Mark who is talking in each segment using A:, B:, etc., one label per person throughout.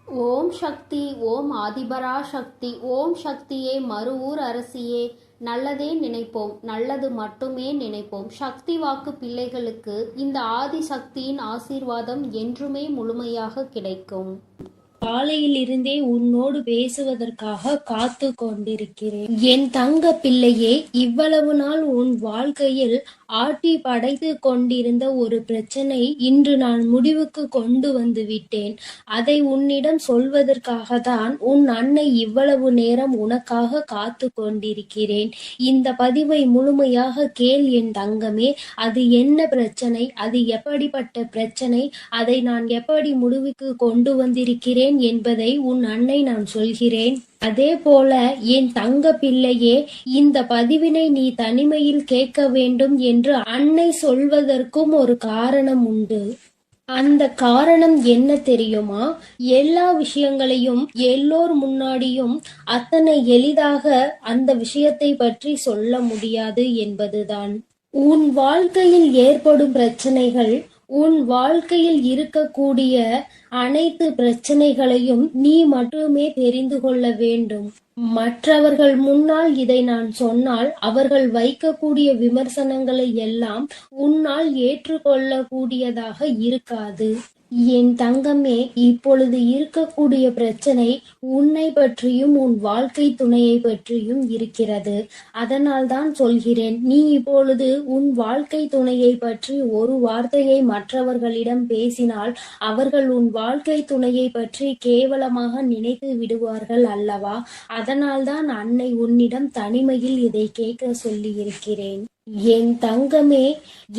A: ஓம் சக்தி. ஓம் ஆதிபரா சக்தி. ஓம் சக்தியே, மறுவூர் அரசியே, நல்லதே நினைப்போம், நல்லது மட்டுமே நினைப்போம். சக்தி வாக்கு பிள்ளைகளுக்கு இந்த ஆதி சக்தியின் ஆசீர்வாதம் என்றுமே முழுமையாக கிடைக்கும்.
B: காலையில் இருந்தே உன்னோடு பேசுவதற்காக காத்து கொண்டிருக்கிறேன். என் தங்க பிள்ளையே, இவ்வளவு நாள் உன் வாழ்க்கையில் ஆட்டி படைத்து கொண்டிருந்த ஒரு பிரச்சனை இன்று நான் முடிவுக்கு கொண்டு வந்து விட்டேன். அதை உன்னிடம் சொல்வதற்காக தான் உன் அன்னை இவ்வளவு நேரம் உனக்காக காத்து கொண்டிருக்கிறேன். இந்த பதிவை முழுமையாக கேள் என் தங்கமே. அது என்ன பிரச்சனை, அது எப்படிப்பட்ட பிரச்சனை, அதை நான் எப்படி முடிவுக்கு கொண்டு வந்திருக்கிறேன் என்பதை உன் அன்னை நான் சொல்கிறேன். அதே போல என் தங்க பிள்ளையே, இந்த பதிவினை நீ தனிமையில் கேட்க வேண்டும் என்று அன்னை சொல்வதற்கும் ஒரு காரணம் உண்டு. அந்த காரணம் என்ன தெரியுமா? எல்லா விஷயங்களையும் எல்லோர் முன்னாடியும் அத்தனை எளிதாக அந்த விஷயத்தை பற்றி சொல்ல முடியாது என்பதுதான். உன் வாழ்க்கையில் ஏற்படும் பிரச்சனைகள், உன் வாழ்க்கையில் இருக்கக்கூடிய அனைத்து பிரச்சனைகளையும் நீ மட்டுமே தெரிந்து கொள்ள வேண்டும். மற்றவர்கள் முன்னால் இதை நான் சொன்னால் அவர்கள் வைக்கக்கூடிய விமர்சனங்களை எல்லாம் உன்னால் ஏற்றுக்கொள்ளக்கூடியதாக இருக்காது. என் தங்கமே, இப்பொழுது இருக்கக்கூடிய பிரச்சனை உன்னை பற்றியும் உன் வாழ்க்கை துணையை பற்றியும் இருக்கிறது. அதனால் தான் சொல்கிறேன், நீ இப்பொழுது உன் வாழ்க்கை துணையை பற்றி ஒரு வார்த்தையை மற்றவர்களிடம் பேசினால் அவர்கள் உன் வாழ்க்கை துணையை பற்றி கேவலமாக நினைத்து விடுவார்கள் அல்லவா? அதனால் தான் அன்னை உன்னிடம் தனிமையில் இதை கேட்க சொல்லி இருக்கிறேன். என் தங்கமே,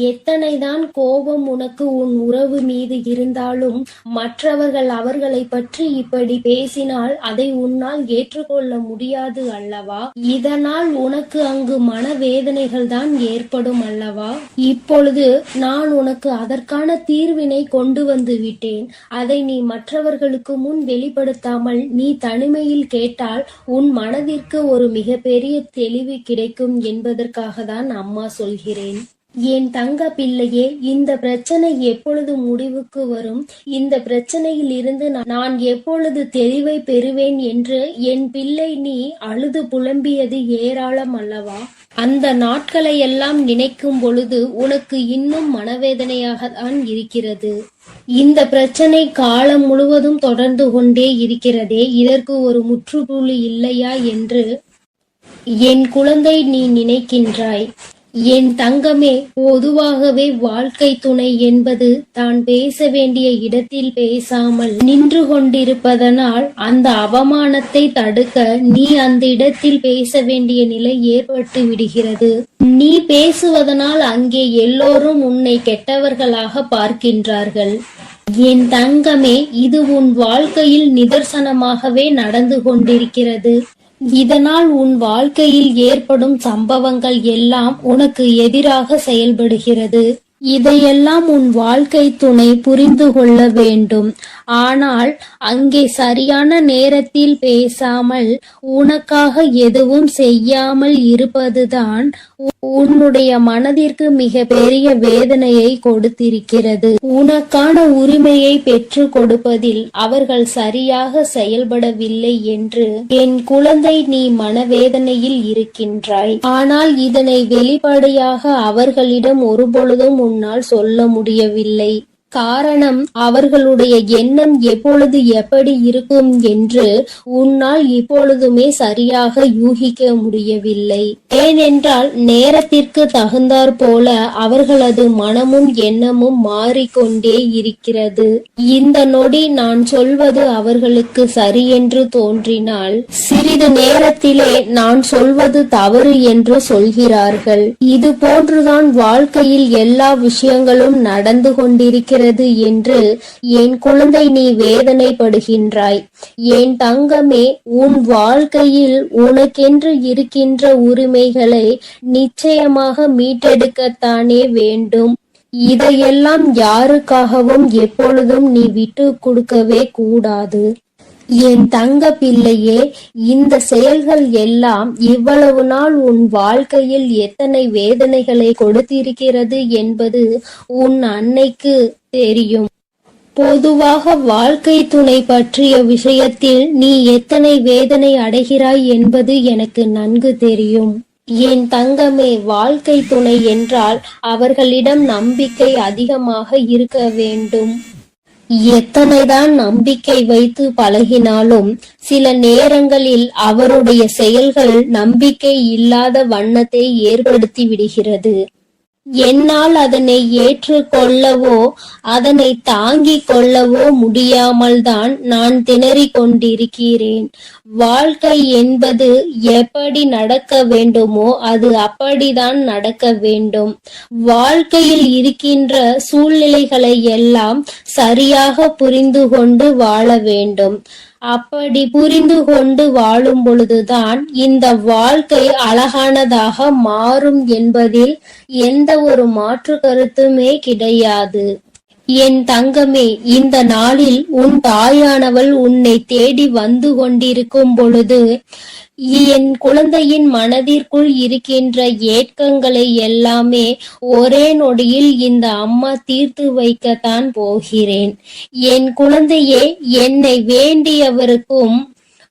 B: எத்தனைதான் கோபம் உனக்கு உன் உறவு மீது இருந்தாலும் மற்றவர்கள் அவர்களை பற்றி இப்படி பேசினால் அதை உன்னால் ஏற்றுக்கொள்ள முடியாது அல்லவா? இதனால் உனக்கு அங்கு மனவேதனைகள் தான் ஏற்படும் அல்லவா? இப்பொழுது நான் உனக்கு அதற்கான தீர்வினை கொண்டு வந்து விட்டேன். அதை நீ மற்றவர்களுக்கு முன் வெளிப்படுத்தாமல் நீ தனிமையில் கேட்டால் உன் மனதிற்கு ஒரு மிகப்பெரிய தெளிவு கிடைக்கும் என்பதற்காக தான் அம்மா சொல்கிறேன். என் தங்க பிள்ளையே, இந்த பிரச்சனை எப்பொழுது முடிவுக்கு வரும், இந்த பிரச்சனையில் இருந்து நான் எப்பொழுது தெளிவை பெறுவேன் என்று என் பிள்ளை நீ அழுது புலம்பியது ஏராளம் அல்லவா? அந்த நாட்களை எல்லாம் நினைக்கும் பொழுது உனக்கு இன்னும் மனவேதனையாக தான் இருக்கிறது. இந்த பிரச்சனை காலம் முழுவதும் தொடர்ந்து கொண்டே இருக்கிறதே, இதற்கு ஒரு முற்றுப்புள்ளி இல்லையா என்று என் குழந்தை நீ நினைக்கின்றாய். என் தங்கமே, பொதுவாகவே வாழ்க்கை துணை என்பது தான் பேச வேண்டிய இடத்தில் பேசாமல் நின்று கொண்டிருப்பதனால் அந்த அவமானத்தை தடுக்க நீ அந்த இடத்தில் பேச வேண்டிய நிலை ஏற்பட்டு விடுகிறது. நீ பேசுவதனால் அங்கே எல்லோரும் உன்னை கெட்டவர்களாக பார்க்கின்றார்கள். என் தங்கமே, இது உன் வாழ்க்கையில் நிதர்சனமாகவே நடந்து கொண்டிருக்கிறது. இதனால் உன் வாழ்க்கையில் ஏற்படும் சம்பவங்கள் எல்லாம் உனக்கு எதிராக செயல்படுகிறது. இதையெல்லாம் உன் வாழ்க்கை துணை புரிந்து கொள்ள வேண்டும். ஆனால் அங்கே சரியான நேரத்தில் பேசாமல் உனக்காக எதுவும் செய்யாமல் இருப்பதுதான் உன்னுடைய மனதிற்கு மிக பெரிய வேதனையை கொடுத்திருக்கிறது. உனக்கான உரிமையை பெற்று கொடுப்பதில் அவர்கள் சரியாக செயல்படவில்லை என்று என் குழந்தை நீ மனவேதனையில் இருக்கின்றாய். ஆனால் இதனை வெளிப்படையாக அவர்களிடம் ஒருபொழுதும் உன்னால் சொல்ல முடியவில்லை. காரணம், அவர்களுடைய எண்ணம் எப்பொழுது எப்படி இருக்கும் என்று உன்னால் இப்பொழுதுமே சரியாக யூகிக்க முடியவில்லை. ஏனென்றால் நேரத்திற்கு தகுந்தாற் போல அவர்களது மனமும் எண்ணமும் மாறிக்கொண்டே இருக்கிறது. இந்த நொடி நான் சொல்வது அவர்களுக்கு சரி என்று தோன்றினால் சிறிது நேரத்திலே நான் சொல்வது தவறு என்று சொல்கிறார்கள். இது போன்றுதான் வாழ்க்கையில் எல்லா விஷயங்களும் நடந்து கொண்டிருக்கிறது என்று என் குழந்தை நீ வேதனைப்படுகின்றாய். என் தங்கமே, உன் வாழ்க்கையில் உனக்கென்று இருக்கின்ற உரிமைகளை நிச்சயமாக மீட்டெடுக்கத்தானே வேண்டும். இதையெல்லாம் யாருக்காகவும் எப்பொழுதும் நீ விட்டு கொடுக்கவே கூடாது. என் தங்க பிள்ளையே, இந்த செயல்கள் எல்லாம் இவ்வளவு நாள் உன் வாழ்க்கையில் எத்தனை வேதனைகளை கொடுத்திருக்கிறது என்பது உன் அன்னைக்கு தெரியும். பொதுவாக வாழ்க்கை துணை பற்றிய விஷயத்தில் நீ எத்தனை வேதனை அடைகிறாய் என்பது எனக்கு நன்கு தெரியும். என் தங்கமே, வாழ்க்கை துணை என்றால் அவர்களிடம் நம்பிக்கை அதிகமாக இருக்க வேண்டும். எத்தனைதான் நம்பிக்கை வைத்து பழகினாலும் சில நேரங்களில் அவருடைய செயல்கள் நம்பிக்கை இல்லாத வண்ணத்தை ஏற்படுத்தி விடுகிறது. என்னால் அதனை ஏற்றுக்கொள்ளவோ அதனை தாங்கிக் கொள்ளவோ முடியாமல் தான் நான் திணறிக் கொண்டிருக்கிறேன். வாழ்க்கை என்பது எப்படி நடக்க வேண்டுமோ அது அப்படிதான் நடக்க வேண்டும். வாழ்க்கையில் இருக்கின்ற சூழ்நிலைகளை எல்லாம் சரியாக புரிந்து கொண்டு வாழ வேண்டும். அப்படி புரிந்து கொண்டு வாழும் பொழுதுதான் இந்த வாழ்க்கை அழகானதாக மாறும் என்பதில் எந்த ஒரு மாற்று கருத்துமே கிடையாது. என் தங்கமே, இந்த நாளில் உன் தாயானவள் உன்னை தேடி வந்து கொண்டிருக்கும் பொழுது என் குழந்தையின் மனதிற்குள் இருக்கின்ற ஏக்கங்களை எல்லாமே ஒரே நொடியில் இந்த அம்மா தீர்த்து வைக்கத்தான் போகிறேன். என் குழந்தையே, என்னை வேண்டியவருக்கும்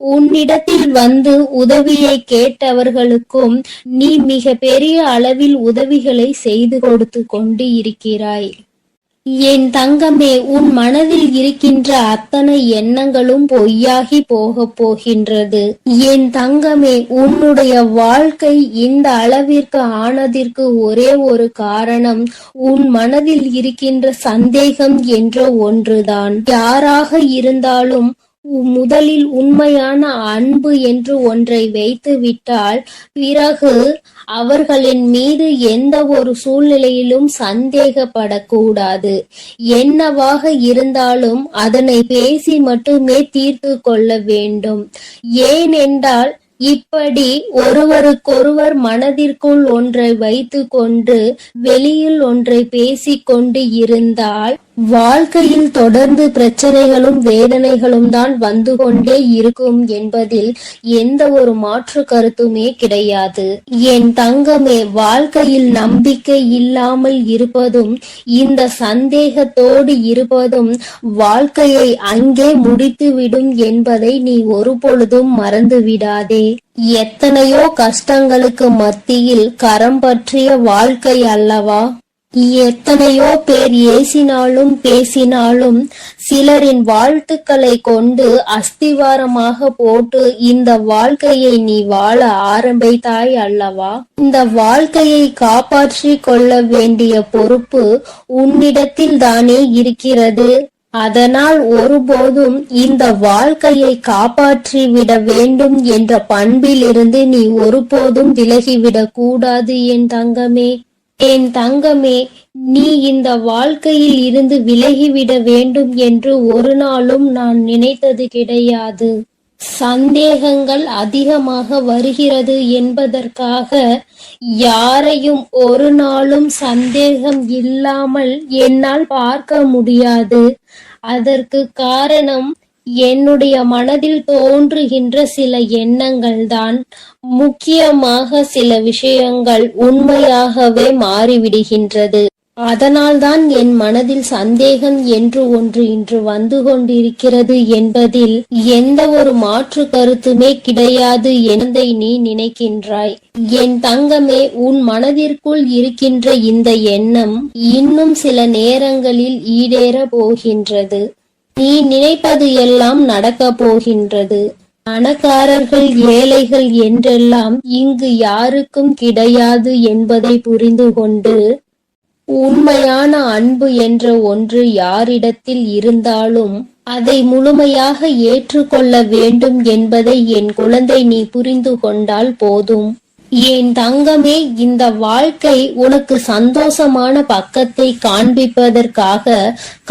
B: உன்னிடத்தில் வந்து உதவியை கேட்டவர்களுக்கும் நீ மிக பெரிய அளவில் உதவிகளை செய்து கொடுத்து கொண்டு இருக்கிறாய். என் தங்கமே, உன் மனதில் இருக்கின்ற அத்தனை எண்ணங்களும் பொய்யாகி போகப் போகின்றது. என் தங்கமே, உன்னுடைய வாழ்க்கை இந்த அளவிற்கு ஆனதற்கு ஒரே ஒரு காரணம் உன் மனதில் இருக்கின்ற சந்தேகம் என்ற ஒன்றுதான். யாராக இருந்தாலும் முதலில் உண்மையான அன்பு என்று ஒன்றை வைத்து விட்டால் பிறகு அவர்களின் மீது எந்த ஒரு சூழ்நிலையிலும் சந்தேகப்படக்கூடாது. என்னவாக இருந்தாலும் அதனை பேசி மட்டுமே தீர்த்து கொள்ள வேண்டும். ஏனென்றால் இப்படி ஒருவருக்கொருவர் மனதிற்குள் ஒன்றை வைத்து கொண்டு வெளியில் ஒன்றை பேசிக்கொண்டு இருந்தால் வாழ்க்கையில் தொடர்ந்து பிரச்சனைகளும் வேதனைகளும் தான் வந்து கொண்டே இருக்கும் என்பதில் எந்த ஒரு மாற்று கருத்துமே கிடையாது. என் தங்கமே, வாழ்க்கையில் நம்பிக்கை இல்லாமல் இருப்பதும் இந்த சந்தேகத்தோடு இருப்பதும் வாழ்க்கையை அங்கே முடித்துவிடும் என்பதை நீ ஒருபொழுதும் மறந்து விடாதே. எத்தனையோ கஷ்டங்களுக்கு மத்தியில் கரம் பற்றிய வாழ்க்கை அல்லவா? எத்தனையோ பேர் ஏசினாலும் பேசினாலும் சிலரின் வாழ்த்துக்களை கொண்டு அஸ்திவாரமாக போட்டு இந்த வாழ்க்கையை நீ வாழ ஆரம்பித்தாய் அல்லவா? இந்த வாழ்க்கையை காப்பாற்றி கொள்ள வேண்டிய பொறுப்பு உன்னிடத்தில் தானே இருக்கிறது. அதனால் ஒருபோதும் இந்த வாழ்க்கையை காப்பாற்றி விட வேண்டும் என்ற பண்பிலிருந்து நீ ஒருபோதும் விலகிவிடக் கூடாது என் தங்கமே. என் தங்கமே, நீ இந்த வாழ்க்கையில் இருந்து விலகிவிட வேண்டும் என்று ஒரு நாளும் நான் நினைத்தது கிடையாது. சந்தேகங்கள் அதிகமாக வருகிறது என்பதற்காக யாரையும் ஒரு நாளும் சந்தேகம் இல்லாமல் என்னால் பார்க்க முடியாது. அதற்கு காரணம் என்னுடைய மனதில் தோன்றுகின்ற சில எண்ணங்கள் தான். முக்கியமாக சில விஷயங்கள் உண்மையாகவே மாறிவிடுகின்றது. அதனால்தான் என் மனதில் சந்தேகம் என்று ஒன்று இன்று வந்து கொண்டிருக்கிறது என்பதில் எந்த ஒரு மாற்று கருத்துமே கிடையாது என்பதை நீ நினைக்கின்றாய். என் தங்கமே, உன் மனதிற்குள் இருக்கின்ற இந்த எண்ணம் இன்னும் சில நேரங்களில் ஈடேற போகின்றது. நீ நினைப்பது எல்லாம் நடக்க போகின்றது. பணக்காரர்கள் ஏழைகள் என்றெல்லாம் இங்கு யாருக்கும் கிடையாது என்பதை புரிந்து கொண்டு உண்மையான அன்பு என்ற ஒன்று யாரிடத்தில் இருந்தாலும் அதை முழுமையாக ஏற்றுக்கொள்ள வேண்டும் என்பதை என் குழந்தை நீ புரிந்து கொண்டால் போதும். என் தங்கமே, இந்த வாழ்க்கை உனக்கு சந்தோஷமான பக்கத்தை காண்பிப்பதற்காக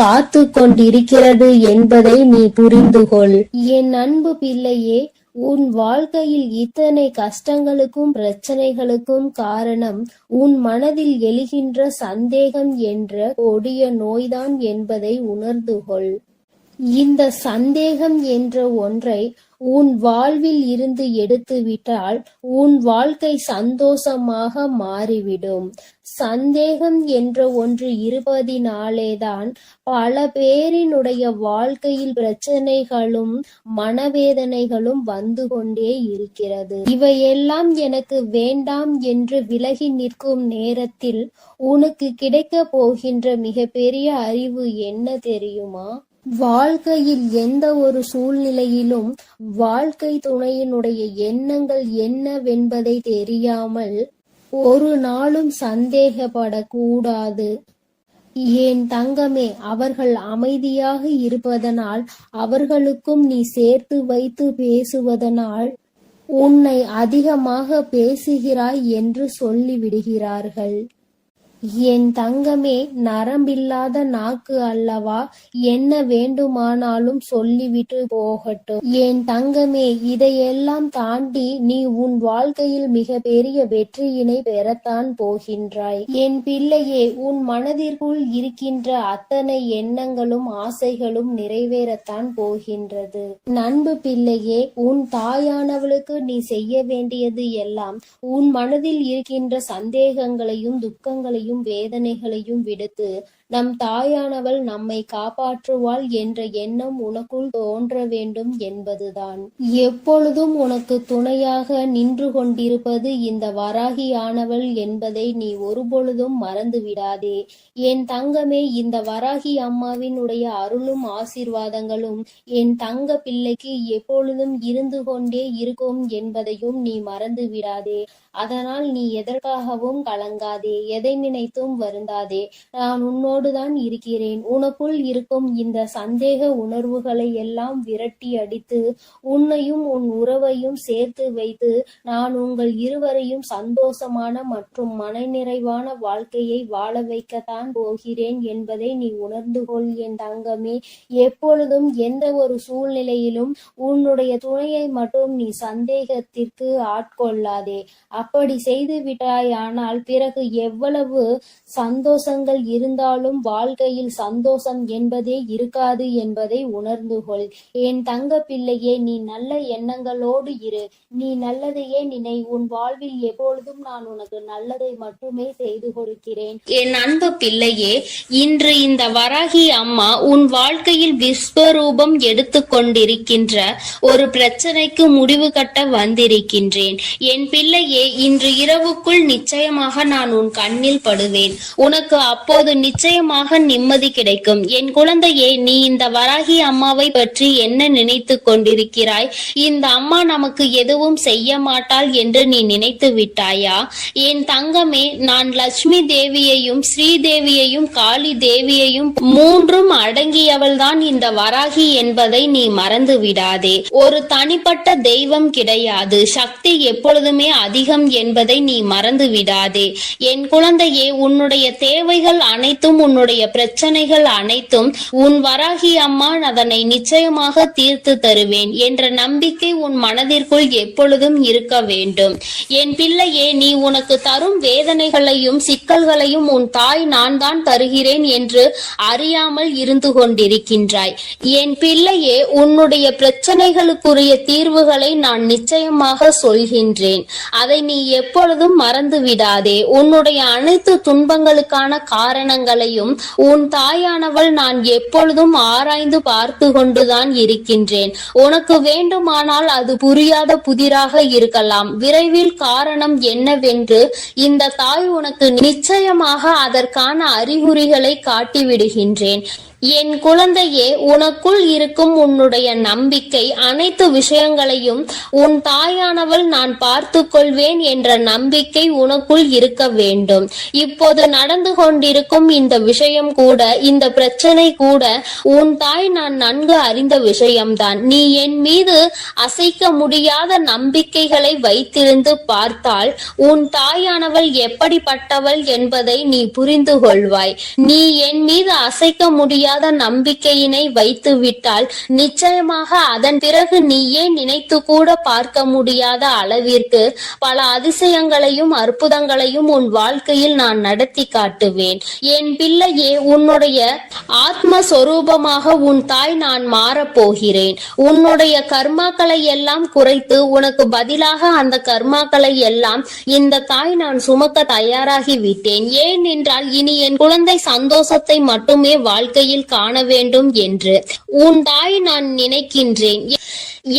B: காத்து கொண்டிருக்கிறது என்பதை நீ புரிந்து கொள். என் அன்பு பிள்ளையே, உன் வாழ்க்கையில் இத்தனை கஷ்டங்களுக்கும் பிரச்சனைகளுக்கும் காரணம் உன் மனதில் எழுகின்ற சந்தேகம் என்ற கொடிய நோய்தான் என்பதை உணர்ந்து கொள். இந்த சந்தேகம் என்ற ஒன்றை உன் வாழ்வில் இருந்து எடுத்துவிட்டால் உன் வாழ்க்கை சந்தோஷமாக மாறிவிடும். சந்தேகம் என்ற ஒன்று இருப்பதினாலேதான் பல பேரினுடைய வாழ்க்கையில் பிரச்சனைகளும் மனவேதனைகளும் வந்து கொண்டே இருக்கிறது. இவையெல்லாம் எனக்கு வேண்டாம் என்று விலகி நிற்கும் நேரத்தில் உனக்கு கிடைக்க போகின்ற மிகப்பெரிய அறிவு என்ன தெரியுமா? வாழ்க்கையில் எந்த ஒரு சூழ்நிலையிலும் வாழ்க்கை துணையினுடைய எண்ணங்கள் என்னவென்பதை தெரியாமல் ஒரு நாளும் சந்தேகப்படக்கூடாது. ஏன் தங்கமே, அவர்கள் அமைதியாக இருப்பதனால், அவர்களுக்கும் நீ சேர்த்து வைத்து பேசுவதனால் உன்னை அதிகமாக பேசுகிறாய் என்று சொல்லிவிடுகிறார்கள். என் தங்கமே, நரம்பில்லாத நாக்கு அல்லவா, என்ன வேண்டுமானாலும் சொல்லிவிட்டு போகட்டும். என் தங்கமே, இதையெல்லாம் தாண்டி நீ உன் வாழ்க்கையில் மிக பெரிய வெற்றியினை பெறத்தான் போகின்றாய். என் பிள்ளையே, உன் மனதிற்குள் இருக்கின்ற அத்தனை எண்ணங்களும் ஆசைகளும் நிறைவேறத்தான் போகின்றது. நண்பு பிள்ளையே, உன் தாயானவளுக்கு நீ செய்ய வேண்டியது எல்லாம் உன் மனதில் இருக்கின்ற சந்தேகங்களையும் துக்கங்களையும் வேதனைகளையும் விடுத்து நம் தாயானவள் நம்மை காப்பாற்றுவாள் என்ற எண்ணம் உனக்குள் தோன்ற வேண்டும் என்பதுதான். எப்பொழுதும் உனக்கு துணையாக நின்று கொண்டிருப்பது இந்த வராகியானவள் என்பதை நீ ஒருபொழுதும் மறந்து விடாதே. என் தங்கமே, இந்த வராகி அம்மாவினுடைய அருளும் ஆசீர்வாதங்களும் என் தங்க பிள்ளைக்கு எப்பொழுதும் இருந்து கொண்டே இருக்கும் என்பதையும் நீ மறந்து விடாதே. அதனால் நீ எதற்காகவும் கலங்காதே, எதை நினைத்தும் வருந்தாதே. நான் உன்னோடுதான் இருக்கிறேன். உனக்குள் இருக்கும் இந்த சந்தேக உணர்வுகளை எல்லாம் விரட்டி அடித்து உன்னையும் உன் உறவையும் சேர்த்து வைத்து நான் உங்கள் இருவரையும் சந்தோஷமான மற்றும் மனநிறைவான வாழ்க்கையை வாழ வைக்கத்தான் போகிறேன் என்பதை நீ உணர்ந்து கொள் என் தங்கமே. எப்பொழுதும் எந்த ஒரு சூழ்நிலையிலும் உன்னுடைய துணையை மட்டும் நீ சந்தேகத்திற்கு ஆட்கொள்ளாதே. அப்படி செய்து விட்டாயானால் பிறகு எவ்வளவு சந்தோஷங்கள் இருந்தாலும் வாழ்க்கையில் சந்தோஷம் என்பதே இருக்காது என்பதை உணர்ந்து கொள். என் தங்க பிள்ளையே, நீ நல்ல எண்ணங்களோடு இரு. நீ நல்லதையே நினை. உன் வாழ்வில் எப்பொழுதும் நான் உனக்கு நல்லதை மட்டுமே செய்து கொடுக்கிறேன்.
A: என் அன்பு பிள்ளையே, இன்று இந்த வராகி அம்மா உன் வாழ்க்கையில் விஸ்வரூபம் எடுத்து கொண்டிருக்கின்ற ஒரு பிரச்சனைக்கு முடிவு கட்ட வந்திருக்கின்றேன். என் பிள்ளையே, இன்று இரவுக்குள் நிச்சயமாக நான் உன் கண்ணில் படுவேன். உனக்கு அப்போது நிச்சயமாக நிம்மதி கிடைக்கும். என் குழந்தையே, நீ இந்த வராகி அம்மாவை பற்றி என்ன நினைத்து கொண்டிருக்கிறாய்? இந்த அம்மா நமக்கு எதுவும் செய்ய மாட்டாள் என்று நீ நினைத்து விட்டாயா? என் தங்கமே, நான் லட்சுமி தேவியையும் ஸ்ரீதேவியையும் காளி தேவியையும் மூன்றும் அடங்கியவள்தான் இந்த வராகி என்பதை நீ மறந்து விடாதே. ஒரு தனிப்பட்ட தெய்வம் கிடையாது. சக்தி எப்பொழுதுமே அதிகம் என்பதை நீ மறந்து விடாதே. என் குழந்தையே, உன்னுடைய தேவைகள் அனைத்தும், உன்னுடைய பிரச்சனைகள் அனைத்தும் உன் வராகி அம்மா அதனை நிச்சயமாக தீர்த்து தருவேன் என்ற நம்பிக்கை உன் மனதிற்குள் எப்பொழுதும் இருக்க வேண்டும். என் பிள்ளையே, நீ உனக்கு தரும் வேதனைகளையும் சிக்கல்களையும் உன் தாய் நான் தான் தருகிறேன் என்று அறியாமல் இருந்து கொண்டிருக்கின்றாய். என் பிள்ளையே, உன்னுடைய பிரச்சனைகளுக்குரிய தீர்வுகளை நான் நிச்சயமாக சொல்கின்றேன். அதை நீ எப்பொழுதும் மறந்து விடாதே. உன்னுடைய அனைத்து துன்பங்களுக்கான காரணங்களையும் உன் தாயானவள் நான் எப்பொழுதும் ஆராய்ந்து பார்த்து கொண்டுதான் இருக்கின்றேன். உனக்கு வேண்டுமானால் அது புரியாத புதிராக இருக்கலாம். விரைவில் காரணம் என்னவென்று இந்த தாய் உனக்கு நிச்சயமாக அதற்கான அறிகுறிகளை காட்டிவிடுகின்றேன். என் குழந்தையே, உனக்குள் இருக்கும் உன்னுடைய நம்பிக்கை அனைத்து விஷயங்களையும் உன் தாயானவள் நான் பார்த்து கொள்வேன் என்ற நம்பிக்கை உனக்குள் இருக்க வேண்டும். இப்போது நடந்து கொண்டிருக்கும் இந்த விஷயம் கூட, இந்த பிரச்சனை கூட உன் தாய் நான் நன்கு அறிந்த விஷயம்தான். நீ என் மீது அசைக்க முடியாத நம்பிக்கைகளை வைத்திருந்து பார்த்தால் உன் தாயானவள் எப்படிப்பட்டவள் என்பதை நீ புரிந்து கொள்வாய். நீ என் மீது அசைக்க முடியாத முடியாத நம்பிக்கையினை வைத்து விட்டால் நிச்சயமாக அதன் பிறகு நீயே நினைத்து கூட பார்க்க முடியாத அளவிற்கு பல அதிசயங்களையும் அற்புதங்களையும் உன் வாழ்க்கையில் நான் நடத்தி காட்டுவேன். என் பிள்ளையே, உன்னுடைய ஆத்மஸ்வரூபமாக உன் தாய் நான் மாறப்போகிறேன். உன்னுடைய கர்மாக்களை எல்லாம் குறைத்து உனக்கு பதிலாக அந்த கர்மாக்களை எல்லாம் இந்த தாய் நான் சுமக்க தயாராகி விட்டேன். ஏன் என்றால் இனி என் குழந்தை சந்தோஷத்தை மட்டுமே வாழ்க்கையில் காண வேண்டும் என்று உன் தாய் நான் நினைக்கின்றேன்.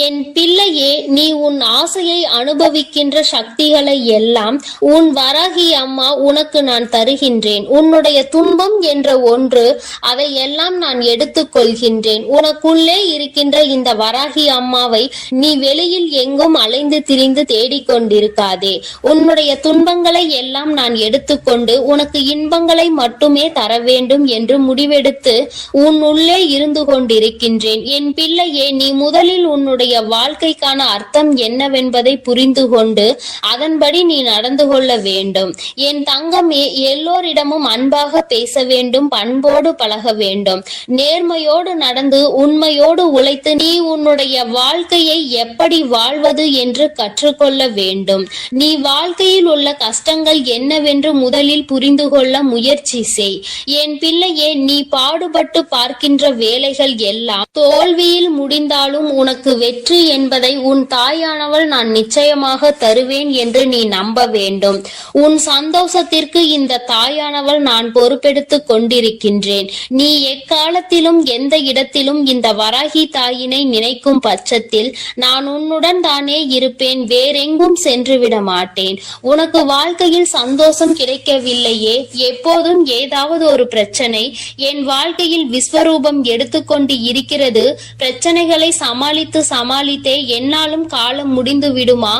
A: என் பிள்ளையே, நீ உன் ஆசையை அனுபவிக்கின்ற சக்திகளை எல்லாம் உன் வராகி அம்மா உனக்கு நான் தருகின்றேன். உன்னுடைய துன்பம் என்ற ஒன்று, அதை எல்லாம் நான் எடுத்துக் கொள்கின்றேன். உனக்குள்ளே இருக்கின்ற இந்த வராகி அம்மாவை நீ வெளியில் எங்கும் அலைந்து திரிந்து தேடிக்கொண்டிருக்காதே. உன்னுடைய துன்பங்களை எல்லாம் நான் எடுத்துக்கொண்டு உனக்கு இன்பங்களை மட்டுமே தர வேண்டும் என்று முடிவெடுத்து உன் உள்ளே இருந்து கொண்டிருக்கின்றேன். என் பிள்ளையே, நீ முதலில் உன்னுடைய வாழ்க்கைக்கான அர்த்தம் என்னவென்பதை புரிந்து கொண்டு அதன்படி நீ நடந்து கொள்ள வேண்டும். என் தங்கமே, எல்லோரிடமும் அன்பாக பேச வேண்டும், பண்போடு பழக வேண்டும், நேர்மையோடு நடந்து உண்மையோடு உழைத்து நீ உன்னுடைய வாழ்க்கையை எப்படி வாழ்வது என்று கற்றுக்கொள்ள வேண்டும். நீ வாழ்க்கையில் உள்ள கஷ்டங்கள் என்னவென்று முதலில் புரிந்து கொள்ள முயற்சி செய். என் பிள்ளையே, நீ பாடுபட்டு பார்க்கின்ற வேலைகள் எல்லாம் தோல்வியில் முடிந்தாலும் உனக்கு வெற்றி என்பதை உன் தாயானவள் நான் நிச்சயமாக தருவேன் என்று நீ நம்ப வேண்டும். உன் சந்தோஷத்திற்கு இந்த தாயானவள் நான் பொறுப்பெடுத்துக் கொண்டிருக்கின்றேன். நீ எக்காலத்திலும் எந்த இடத்திலும் இந்த வராகி தாயினை நினைக்கும் பட்சத்தில் நான் உன்னுடன் தானே இருப்பேன், வேறெங்கும் சென்று விட மாட்டேன். உனக்கு வாழ்க்கையில் சந்தோஷம் கிடைக்கவில்லையே, எப்போதும் ஏதாவது ஒரு பிரச்சனை என் வாழ்க்கையில் விஸ்வரூபம் எடுத்துக்கொண்டு இருக்கிறது. பிரச்சனைகளை சமாளித்தே என்னாலும் காலம் முடிந்து விடுமா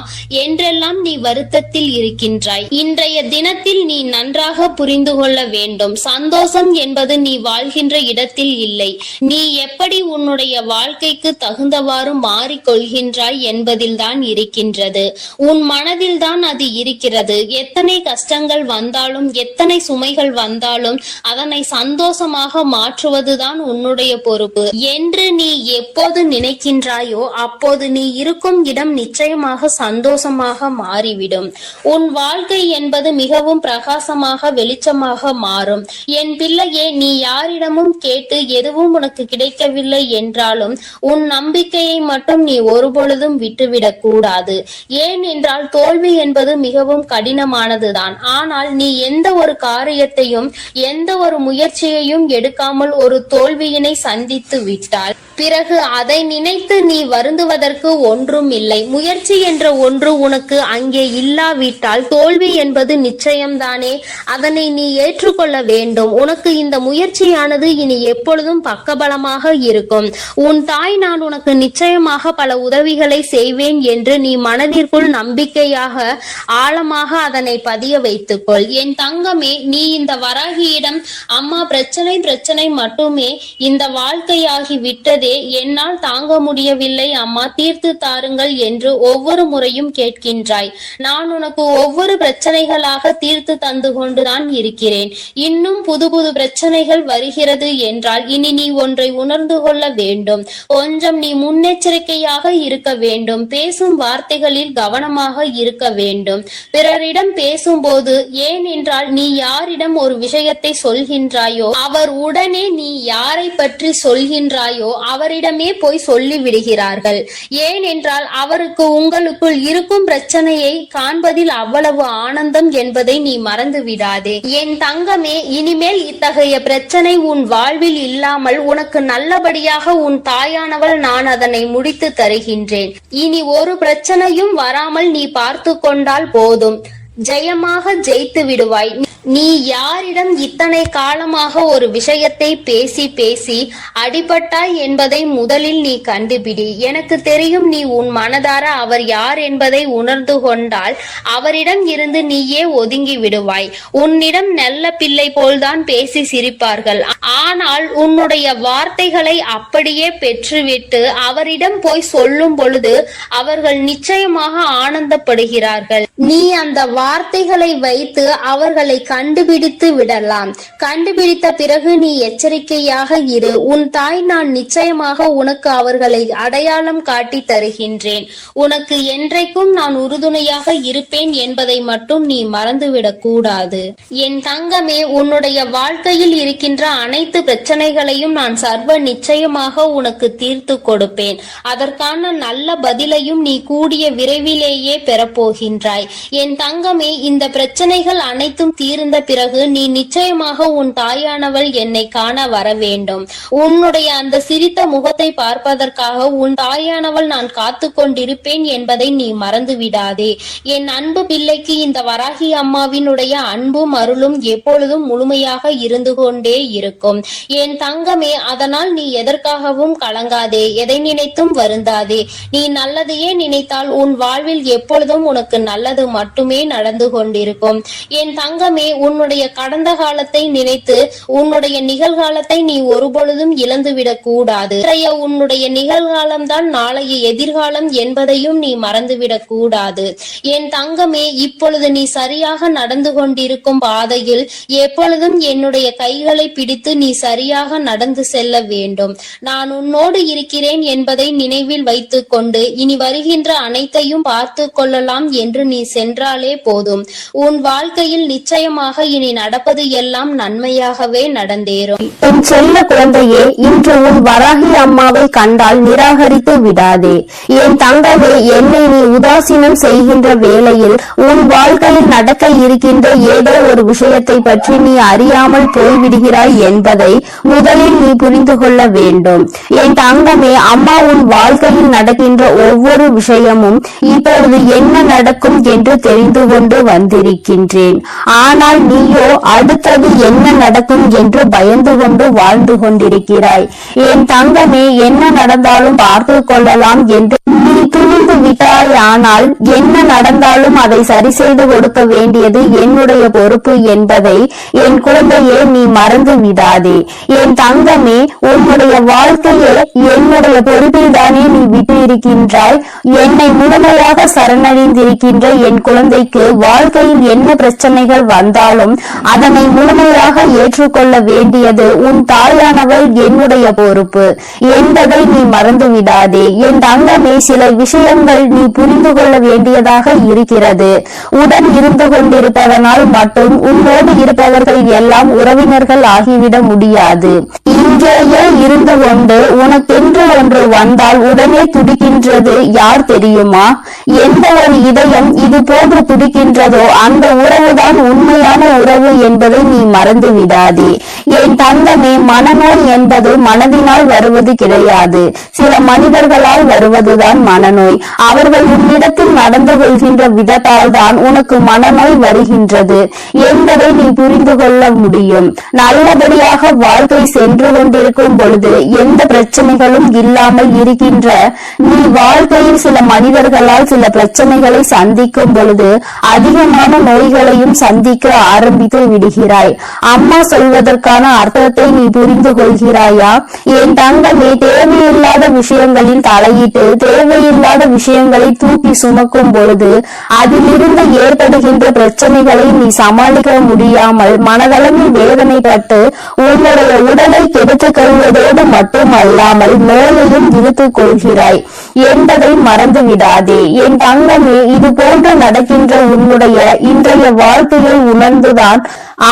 A: என்றெல்லாம் நீ வருத்தத்தில் இருக்கின்றாய். இன்றைய தினத்தில் நீ நன்றாக புரிந்து கொள்ள வேண்டும். சந்தோஷம் என்பது நீ வாழ்கின்ற இடத்தில் இல்லை, நீ எப்படி உன்னுடைய வாழ்க்கைக்கு தகுந்தவாறு மாறிக்கொள்கின்றாய் என்பதில் தான் இருக்கின்றது. உன் மனதில் தான் அது இருக்கிறது. எத்தனை கஷ்டங்கள் வந்தாலும் எத்தனை சுமைகள் வந்தாலும் அதனை சந்தோஷமாக மாற்றுவதுதான் உன்னுடைய பொறுப்பு என்று நீ எப்போது நினைக்கின்றாயோ அப்போது நீ இருக்கும் இடம் நிச்சயமாக சந்தோஷமாக மாறிவிடும். உன் வாழ்க்கை என்பது மிகவும் பிரகாசமாக வெளிச்சமாக மாறும். என் பிள்ளையே, நீ யாரிடமும் கேட்டு எதுவும் உனக்கு கிடைக்கவில்லை என்றாலும் உன் நம்பிக்கையை மட்டும் நீ ஒருபொழுதும் விட்டுவிடக் கூடாது. ஏன் என்றால் தோல்வி என்பது மிகவும் கடினமானதுதான். ஆனால் நீ எந்த ஒரு காரியத்தையும் எந்த ஒரு முயற்சியையும் எடுக்காமல் ஒரு தோல்வியினை சந்தித்து விட்டால் பிறகு அதை நினைத்து நீ வருந்துவதற்கு ஒன்றும் இல்லை. முயற்சி என்ற ஒன்று உனக்கு அங்கே இல்லாவிட்டால் தோல்வி என்பது நிச்சயம்தானே. அதனை நீ ஏற்றுக்கொள்ள வேண்டும். உனக்கு இந்த முயற்சியானது இனி எப்பொழுதும் பக்கபலமாக இருக்கும். உன் தாய் நான் உனக்கு நிச்சயமாக பல உதவிகளை செய்வேன் என்று நீ மனதிற்குள் நம்பிக்கையாக ஆழமாக அதனை பதிய வைத்துக்கொள். என் தங்கமே, நீ இந்த வராகியிடம் அம்மா பிரச்சனை மட்டுமே இந்த வாழ்க்கையாகி விட்டதே, என்னால் தாங்க முடியவில்லை அம்மா, தீர்த்து தாருங்கள் என்று ஒவ்வொரு முறையும் கேட்கின்றாய். நான் உனக்கு ஒவ்வொரு பிரச்சனைகளாக தீர்த்து தந்து கொண்டுதான் இருக்கிறேன். இன்னும் புது புது பிரச்சனைகள் வருகிறது என்றால் இனி நீ ஒன்றை உணர்ந்து கொள்ள வேண்டும். கொஞ்சம் நீ முன்னெச்சரிக்கையாக இருக்க வேண்டும். பேசும் வார்த்தைகளில் கவனமாக இருக்க வேண்டும். பிறரிடம் பேசும்போது, ஏன் என்றால் நீ யாரிடம் ஒரு விஷயத்தை சொல்கின்றாயோ அவர் உடனே நீ யாரை பற்றி சொல்கின்றாயோ அவரிடமே போய் சொல்லி விடுகிறார்கள். ஏன் என்றால் அவருக்கு உங்களுக்குள் இருக்கும் பிரச்சனையை காண்பதில் அவ்வளவு ஆனந்தம் என்பதை நீ மறந்து விடாதே. என் தங்கமே, இனிமேல் இத்தகைய பிரச்சனை உன் வாழ்வில் இல்லாமல் உனக்கு நல்லபடியாக உன் தாயானவள் நான் அதனை முடித்து தருகின்றேன். இனி ஒரு பிரச்சனையும் வராமல் நீ பார்த்து கொண்டால் போதும், ஜெயமாக ஜெயித்து விடுவாய். நீ யாரிடம் இத்தனை காலமாக ஒரு விஷயத்தை பேசி அடிபட்டாய் என்பதை முதலில் நீ கண்டுபிடி. எனக்கு தெரியும் நீ உன் மனதார அவர் யார் என்பதை உணர்ந்து கொண்டால் அவரிடம் இருந்து நீயே ஒதுங்கி விடுவாய். உன்னிடம் நல்ல பிள்ளை போல்தான் பேசி சிரிப்பார்கள். ஆனால் உன்னுடைய வார்த்தைகளை அப்படியே பெற்றுவிட்டு அவரிடம் போய் சொல்லும் பொழுது அவர்கள் நிச்சயமாக ஆனந்தப்படுகிறார்கள். நீ அந்த வார்த்தைகளை வைத்து அவர்களை கண்டுபிடித்து விடலாம். கண்டுபிடித்த பிறகு நீ எச்சரிக்கையாக இரு. உன் தாய் நான் நிச்சயமாக உனக்கு அவர்களை அடையாளம் காட்டி தருகின்றேன். உனக்கு என்றைக்கும் நான் உறுதுணையாக இருப்பேன் என்பதை மட்டும் நீ மறந்துவிடக் கூடாது. என் தங்கமே, உன்னுடைய வாழ்க்கையில் இருக்கின்ற அனைத்து பிரச்சனைகளையும் நான் சர்வ நிச்சயமாக உனக்கு தீர்த்து கொடுப்பேன். அதற்கான நல்ல பதிலையும் நீ கூடிய விரைவிலேயே பெறப்போகின்றாய். என் தங்கமே, இந்த பிரச்சனைகள் அனைத்தும் தீர்ந்த பிறகு நீ நிச்சயமாக உன் தாயானவள் என்னை காண வர வேண்டும். உன்னுடைய அந்த சிரித்த முகத்தை பார்ப்பதற்காக உன் தாயானவள் நான் காத்து கொண்டிருப்பேன் என்பதை நீ மறந்து விடாதே. என் அன்பு பிள்ளைக்கு இந்த வராகி அம்மாவினுடைய அன்பும் அருளும் எப்பொழுதும் முழுமையாக இருந்து கொண்டே இருக்கும். என் தங்கமே, அதனால் நீ எதற்காகவும் கலங்காதே, எதை நினைத்தும் வருந்தாதே. நீ நல்லதையே நினைத்தால் உன் வாழ்வில் எப்பொழுதும் உனக்கு நல்லது மட்டுமே நடந்து கொண்டிருக்கும். என் தங்கமே, உன்னுடைய கடந்த காலத்தை நினைத்து உன்னுடைய நிகழ்காலத்தை நீ ஒருபொழுதும் இழந்துவிடக் கூடாது. உன்னுடைய நிகழ்காலம் தான் நாளைய எதிர்காலம் என்பதையும் நீ மறந்துவிடக் கூடாது. என் தங்கமே, இப்பொழுது நீ சரியாக நடந்து கொண்டிருக்கும் பாதையில் எப்பொழுதும் என்னுடைய கைகளை பிடித்து நீ சரியாக நடந்து செல்ல வேண்டும். நான் உன்னோடு இருக்கிறேன் என்பதை நினைவில் வைத்துக் கொண்டு இனி வருகின்ற அனைத்தையும் பார்த்து கொள்ளலாம் என்று நீ சென்றாலே போதும். உன் வாழ்க்கையில் நிச்சயமாக இனி நடப்பது எல்லாம் நன்மையாகவே நடந்தேறும்.
C: என் செல்ல குழந்தையே, இன்று உன் வராகி அம்மாவை கண்டால் நிராகரித்து விடாதே. என் தங்கமே, என்னை நீ உதாசீனம் செய்கின்ற வேளையில் உன் வாழ்க்கையில் நடக்க இருக்கின்ற ஏதோ ஒரு விஷயத்தை பற்றி நீ அறியாமல் போய்விடுகிறாய் என்பதை முதலில் நீ புரிந்து கொள்ள வேண்டும். என் தங்கமே, அம்மா உன் வாழ்க்கையில் நடக்கின்ற ஒவ்வொரு விஷயமும் இப்பொழுது என்ன நடக்கும் என்று தெரிந்து கொண்டு வந்திருக்கின்றேன். ஆனால் நீயோ அடுத்தது என்ன நடக்கும் என்று பயந்து கொண்டு வாழ்ந்து கொண்டிருக்கிறாய். என் தங்கமே, என்ன நடந்தாலும் பார்த்து கொள்ளலாம் என்று நீ துணிந்து விட்டாய். ஆனால் என்ன நடந்தாலும் அதை சரி செய்து கொடுக்க வேண்டியது என்னுடைய பொறுப்பு என்பதை என் குழந்தையே நீ மறந்து விடாதே. என் தங்கமே, உன்னுடைய வாழ்க்கையை என்னுடைய பொறுப்பில் தானே நீ விட்டு இருக்கின்றாய். என்னை முழுமையாக சரணடைந்திருக்கின்ற என் குழந்தைக்கு வாழ்க்கையில் என்ன பிரச்சனைகள் வந்தாலும் அதனை முழுமையாக ஏற்றுக்கொள்ள வேண்டியது உன் தாயானவள் என்னுடைய பொறுப்பு என்பதை நீ மறந்து விடாதே. என் தங்கமே, சில விஷயங்கள் நீ புரிந்து கொள்ள வேண்டியதாக இருக்கிறது. உடன் இருந்து கொண்டிருப்பதனால் மட்டும் உன்னோடு இருப்பவர்கள் எல்லாம் உறவினர்கள் ஆகிவிட முடியாது. இங்கேயே இருந்து கொண்டு உனக்கென்று ஒன்று வந்தால் உடனே துடிக்கின்றது யார் தெரியுமா? எந்த ஒரு இதயம் இது போன்று துடிக்கின்றதோ அந்த உறவுதான் உண்மையான உறவு என்பதை நீ மறந்து விடாதே. என் தங்கமே, மனநோய் என்பது மனதினால் வருவது கிடையாது. சில மனிதர்களால் வருவதுதான் மனநோய். அவர்கள் உன்னிடத்தில் நடந்து கொள்கின்ற விதத்தால் தான் உனக்கு மனநோய் வருகின்றது என்பதை நீ புரிந்து கொள்ள முடியும். நல்லபடியாக வாழ்க்கை சென்று கொண்டிருக்கும் பொழுது எந்த பிரச்சனைகளும் இல்லாமல் இருக்கின்ற நீ வாழ்க்கையில் சில மனிதர்களால் சில பிரச்சனைகளை சந்திக்கும் பொழுது அதிகமான நோய்களையும் சந்திக்க ஆரம்பித்து விடுகிறாய். அம்மா சொல்வதற்கான அர்த்தத்தை நீ புரிந்து கொள்கிறாயா? என் தங்கமே, தேவையில்லாத விஷயங்களில் தலையிட்டு தேவையில்லாத விஷயங்களை தூக்கி சுமக்கும் பொழுது அதிலிருந்து ஏற்படுகின்ற பிரச்சனைகளை நீ சமாளிக்க முடியாமல் மனதளவில் வேதனைப்பட்டு உன்னுடைய உடலை கெடுத்துக் கொள்வதோடு மட்டுமல்லாமல் நோயையும் இழுத்துக் கொள்கிறாய் என்பதை மறந்து விடாதே. என் தங்கமே, இது போன்று நடக்கின்ற உன்னுடைய இன்றைய வாழ்க்கையை உணர்ந்துதான்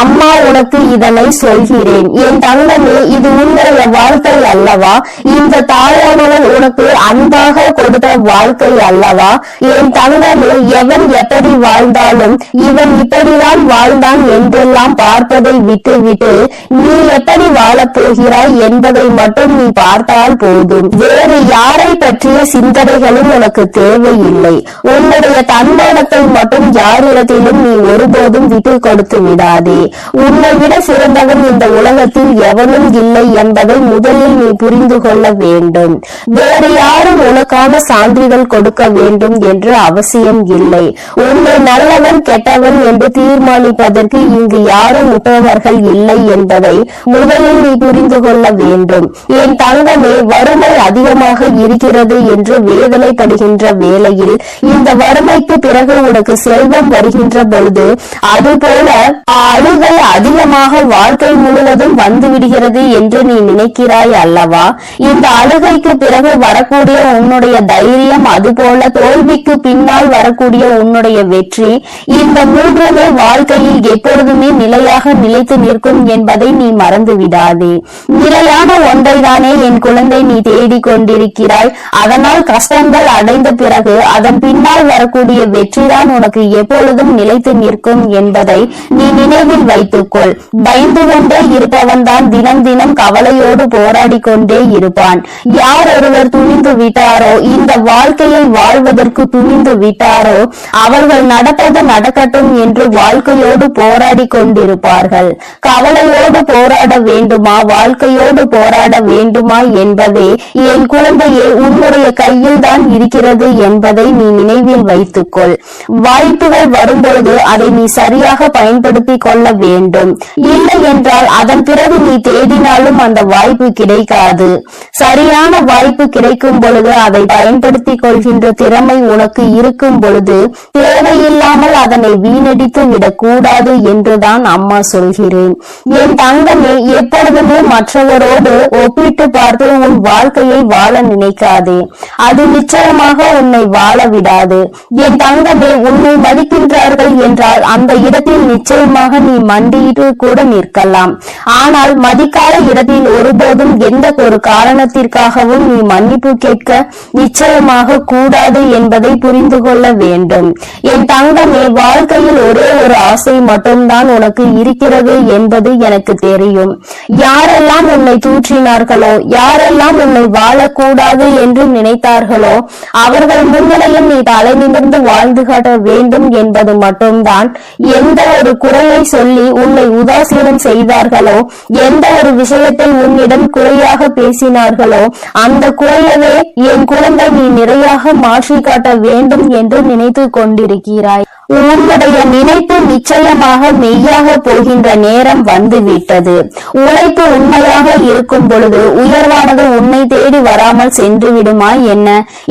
C: அம்மா உனக்கு இதனை சொல்கிறேன். என் தங்கமே, இது உன்னுடைய வாழ்க்கை அல்லவா? இந்த தாயானவள் உனக்கு அன்பாக கொடுத்த வாழ்க்கை அல்லவா? என் தங்கமே, எவன் எப்படி வாழ்ந்தாலும் இவன் இப்படிதான் வாழ்ந்தான் என்றெல்லாம் பார்ப்பதை விட்டு விட்டு நீ எப்படி வாழப் போகிறாய் என்பதை மட்டும் நீ பார்த்தால் போதும். வேறு யாரை பற்றிய சிந்தனைகளும் உனக்கு தேவையில்லை. உன்னுடைய தன்மானத்தை மட்டும் யாரிடத்திலும் நீ ஒருபோதும் விட்டு கொடுத்து விடாதே. விடாதே. உன்னை விட சிறந்தவன் இந்த உலகத்தில் எவனும் இல்லை என்பதை முதலில் நீ புரிந்து கொள்ள வேண்டும். வேறு யாரும் உனக்கான சான்றிதழ் கொடுக்க வேண்டும் என்று அவசியம் இல்லை. உன்னை நல்லவன் கெட்டவன் என்று தீர்மானிப்பதற்கு இங்கு யாரும் உற்றவர்கள் இல்லை என்பதை முதலில் நீ புரிந்து கொள்ள வேண்டும். என் தங்கமே, வறுமை அதிகமாக இருக்கிறது என்று வேதனைப்படுகின்ற வேளையில் இந்த வறுமைக்கு பிறகு உனக்கு செல்வம் வருகின்ற பொழுது அதுபோல அழுகை அதிகமாக வாழ்க்கை முழுவதும் வந்து விடுகிறது என்று நீ நினைக்கிறாய் அல்லவா? இந்த அழுகைக்கு பிறகு வரக்கூடிய உன்னுடைய தைரியம், அதுபோல தோல்விக்கு பின்னால் வரக்கூடிய உன்னுடைய வெற்றி, இந்த மூன்றுமே வாழ்க்கையில் எப்பொழுதுமே நிலையாக நிலைத்து நிற்கும் என்பதை நீ மறந்து விடாதே. நிலையான ஒன்றைதானே என் குழந்தை நீ தேடிக் கொண்டிருக்கிறாய். அதனால் கஷ்டங்கள் அடைந்த பிறகு அதன் பின்னால் வரக்கூடிய வெற்றிதான் உனக்கு எப்பொழுதும் நிலைத்து நிற்கும் என்பதை நீ நினைவில் வைத்துக்கொள். பயந்து கொண்டே இருப்பவன் தான் தினம் தினம் கவலையோடு போராடி கொண்டே இருப்பான். யார் ஒருவர் துணிந்து விட்டாரோ, இந்த வாழ்க்கையை வாழ்வதற்கு துணிந்து விட்டாரோ, அவர்கள் நடப்பது நடக்கட்டும் என்று வாழ்க்கையோடு போராடி கொண்டிருப்பார்கள். கவலையோடு போராட வேண்டுமா, வாழ்க்கையோடு போராட வேண்டுமா என்பதே என் குழந்தையே உன்னுடைய கையில் தான் இருக்கிறது என்பதை நீ நினைவில் வைத்துக்கொள். வாய்ப்புகள் வரும்பொழுது அதை நீ சரியாக பயன்படுத்திக் கொள்ள வேண்டும். இல்லை என்றால் அதன் பிறகு நீ தேடினாலும் அந்த வாய்ப்பு கிடைக்காது. சரியான வாய்ப்பு கிடைக்கும் பொழுது அதை பயன்படுத்திக் கொள்கின்ற திறமை உனக்கு இருக்கும் பொழுது தேவையில்லாமல் அதனை வீணடித்து விடக்கூடாது என்றுதான் அம்மா சொல்கிறேன். என் தங்கமே, எப்பொழுதுமே மற்றவரோடு ஒப்பிட்டு பார்த்து உன் வாழ்க்கையை வாழ நினைக்காதே. அது நிச்சயமாக உன்னை வாழ விடாது. என் தங்கமே, உன்னை மதிக்கின்றார்கள் என்றால் அந்த இடத்தில் நிச்சயமாக நீ மண்டியிட்டு கூட நிற்கலாம். ஆனால் மதிக்காத இடத்தில் ஒருபோதும் எந்த ஒரு காரணத்திற்காகவும் நீ மன்னிப்பு கேட்க நிச்சயமாக கூடாது என்பதை புரிந்து கொள்ள வேண்டும். என் தங்கமே, வாழ்க்கையில் ஒரே ஒரு ஆசை மட்டும்தான் உனக்கு இருக்கிறது என்பது எனக்கு தெரியும். யாரெல்லாம் உன்னை தூற்றினார்களோ, யாரெல்லாம் உன்னை வாழக்கூடாது என்று நினைத்தார்களோ, அவர்கள் முன்னிலையில் நீ தலை நிமிர்ந்து வாழ்ந்து காட்ட வேண்டும் என்பது மட்டும்தான். எந்த ஒரு குறையை சொல்லி உன்னை உதாசீனம் செய்தார்களோ, எந்த ஒரு விஷயத்தில் உன்னிடம் குறையாக பேசினார்களோ, அந்த குறையவே என் குழந்தை நீ நிறையாக மாற்றி காட்ட வேண்டும் என்று நினைத்து கொண்டிருக்கிறாய். உன்னுடைய நினைப்பு நிச்சயமாக மெய்யாக போகின்ற நேரம் வந்துவிட்டது. உழைப்பு உண்மையாக இருக்கும் பொழுது உயர்வானது உன்னை தேடி வராமல் சென்று விடுமா என்ன?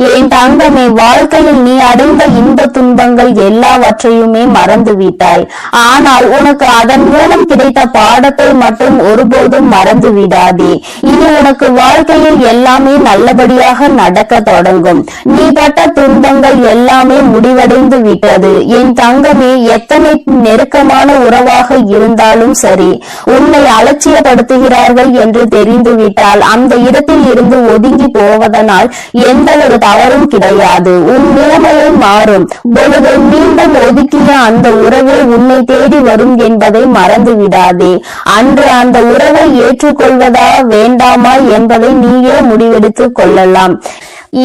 C: என் தங்கமே, வாழ்க்கையில் நீ அடைந்த இன்ப துன்பங்கள் எல்லாவற்றையுமே மறந்து விட்டாய். ஆனால் உனக்கு அதன் மூலம் கிடைத்த பாடத்தை மட்டும் ஒருபோதும் மறந்து விடாதே. இனி உனக்கு வாழ்க்கையில் எல்லாமே நல்லபடியாக நடக்க தொடங்கும். நீ பட்ட துன்பங்கள் எல்லாமே முடிவடைந்து விட்டது. என் தங்கமே, எத்தனை நெருக்கமான உறவாக இருந்தாலும் சரி, உன்னை அலட்சியப்படுத்துகிறார்கள் என்று தெரிந்துவிட்டால் அந்த இடத்தில் இருந்து ஒதுங்கி போவதனால் எந்த ஒரு தவறும் கிடையாது. உன் நிலைமையை மாறும் பொழுது மீண்டும் ஒதுக்கிய அந்த உறவை உன்னை தேடி வரும் என்பதை மறந்து விடாதே. அன்று அந்த உறவை ஏற்றுக்கொள்வதா வேண்டாமா என்பதை நீயே முடிவெடுத்துக் கொள்ளலாம்.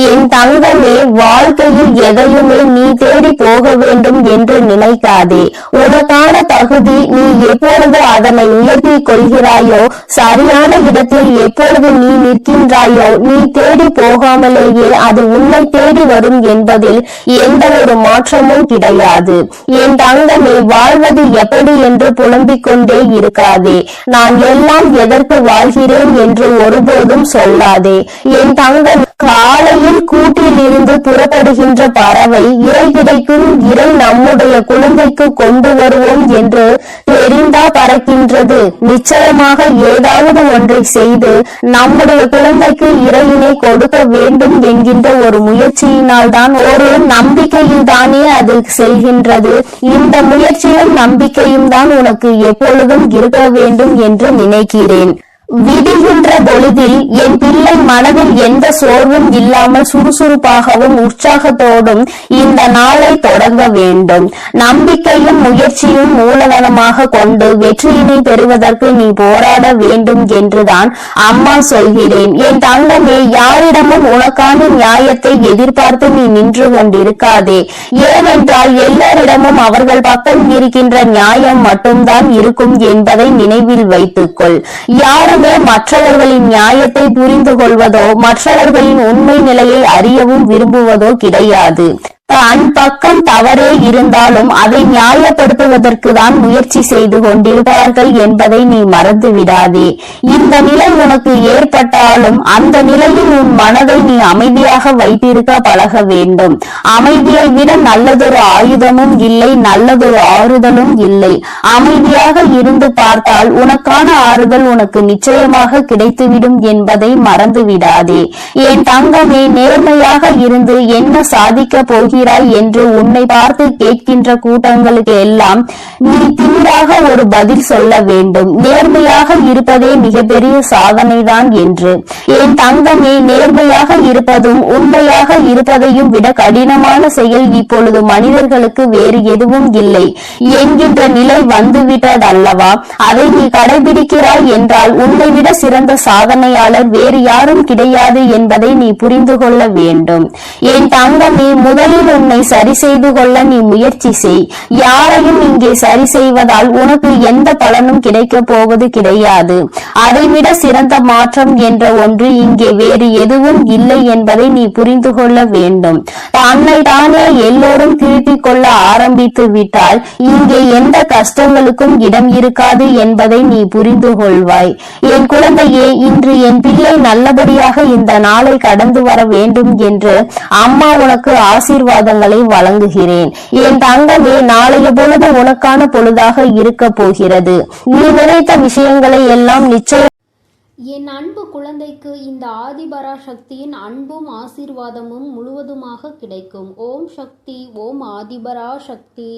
C: என் தங்கமே, வாழ்க்கையில் எதையுமே நீ தேடி போக வேண்டும் என்று நினைக்காதே. உனக்கான தகுதி நீ எப்பொழுது அதனை உயர்த்தி கொள்கிறாயோ, சரியான இடத்தில் எப்பொழுது நீ நிற்கின்றாயோ, நீ தேடி போகாமலேயே அது உன்னை தேடி வரும் என்பதில் எந்த ஒரு மாற்றமும் கிடையாது. என் தங்கமே, வாழ்வது எப்படி என்று புலம்பிக் கொண்டே இருக்காதே. நான் எல்லாம் எதற்கு வாழ்கிறேன் என்று ஒருபோதும் சொல்லாதே. என் தங்கம், காலையில் கூட்டில் இருந்து புறப்படுகின்ற பறவை இறை கிடைக்கும், இறை நம்முடைய குழந்தைக்கு கொண்டு வருவோம் என்று தெரிந்தா பறக்கின்றது. நிச்சயமாக ஏதாவது ஒன்றை செய்து நம்முடைய குழந்தைக்கு இறையினை கொடுக்க வேண்டும் என்கின்ற ஒரு முயற்சியினால் தான், ஒரு நம்பிக்கையில் தானே அது செல்கின்றது. இந்த முயற்சியும் நம்பிக்கையும் தான் உனக்கு எப்பொழுதும் இருக்க வேண்டும் என்று நினைக்கிறேன். விடுகின்ற பொழுதில் என் பிள்ளை மனதில் எந்த சோர்வும் இல்லாமல் சுறுசுறுப்பாகவும் உற்சாகத்தோடும் இந்த நாளை தொடங்க வேண்டும். நம்பிக்கையும் முயற்சியும் மூலதனமாக கொண்டு வெற்றியினை பெறுவதற்கு நீ போராட வேண்டும் என்றுதான் அம்மா சொல்கிறேன். என் தங்கமே, யாரிடமும் உனக்கான நியாயத்தை எதிர்பார்த்து நீ நின்று கொண்டிருக்காதே. ஏனென்றால் எல்லாரிடமும் அவர்கள் பக்கம் இருக்கின்ற நியாயம் மட்டும்தான் இருக்கும் என்பதை நினைவில் வைத்துக்கொள். யாருமே மற்றவர்களின் நியாயத்தை புரிந்து கொள்வதோ மற்றவர்களின் உண்மை நிலையை அறியவும் விரும்புவதோ கிடையாது. தன் பக்கம் தவறே இருந்தாலும் அதை நியாயப்படுத்துவதற்கு தான் முயற்சி செய்து கொண்டிருப்பார்கள் என்பதை நீ மறந்து விடாதே. இந்த நிலை உனக்கு ஏற்பட்டாலும் அந்த நிலையில் உன் மனதை நீ அமைதியாக வைத்திருக்க பழக வேண்டும். அமைதியை விட நல்லதொரு ஆயுதமும் இல்லை, நல்லதொரு ஆறுதலும் இல்லை. அமைதியாக இருந்து பார்த்தால் உனக்கான ஆறுதல் உனக்கு நிச்சயமாக கிடைத்துவிடும் என்பதை மறந்து விடாதே. என் தங்கமே, நேர்மையாக இருந்து என்ன சாதிக்க போகிறாய் என்று உன்னை பார்த்து கேட்கின்ற கூட்டங்களுக்கு எல்லாம் நீ தீராக ஒரு பதில் சொல்ல வேண்டும். நேர்மையாக இருப்பதே மிகப்பெரிய சாதனைதான் என்று. என் தங்கமே, நேர்மையாக இருப்பதும் உண்மையாக இருப்பதையும் விட கடினமான செயல் இப்பொழுது மனிதர்களுக்கு வேறு எதுவும் இல்லை என்கின்ற நிலை வந்துவிட்டதல்லவா? அதை நீ கடைபிடிக்கிறாய் என்றால் உன்னை விட சிறந்த சாதனையாளர் வேறு யாரும் கிடையாது என்பதை நீ புரிந்து கொள்ள வேண்டும். என் தங்கமே, முதலில் உன்னை சரி செய்து கொள்ள நீ முயற்சி செய். யாரையும் இங்கே சரி செய்வதால் உனக்கு எந்த பலனும் கிடைக்க போவது கிடையாது. அதைவிட சிறந்த மாற்றம் என்ற ஒன்று இங்கே வேறு எதுவும் இல்லை என்பதை நீ புரிந்து கொள்ள வேண்டும். தன்னை தானே எல்லோரும் திருத்திக் கொள்ள ஆரம்பித்து விட்டால் இங்கே எந்த கஷ்டங்களுக்கும் இடம் இருக்காது என்பதை நீ புரிந்து கொள்வாய். என் குழந்தையே, இன்று என் பிள்ளை நல்லபடியாக இந்த நாளை கடந்து வர வேண்டும் என்று அம்மா உனக்கு ஆசீர்வாதங்களை வழங்குகிறேன். என் தங்கமே, நாளைய பொழுது உனக்கான பொழுதாக இருக்க போகிறது. நீ நினைத்த விஷயங்களை எல்லாம் நிச்சயம்.
A: என் அன்பு குழந்தைக்கு இந்த ஆதிபராசக்தியின் அன்பும் ஆசீர்வாதமும் முழுவதுமாக கிடைக்கும். ஓம் சக்தி, ஓம் ஆதிபராசக்தி.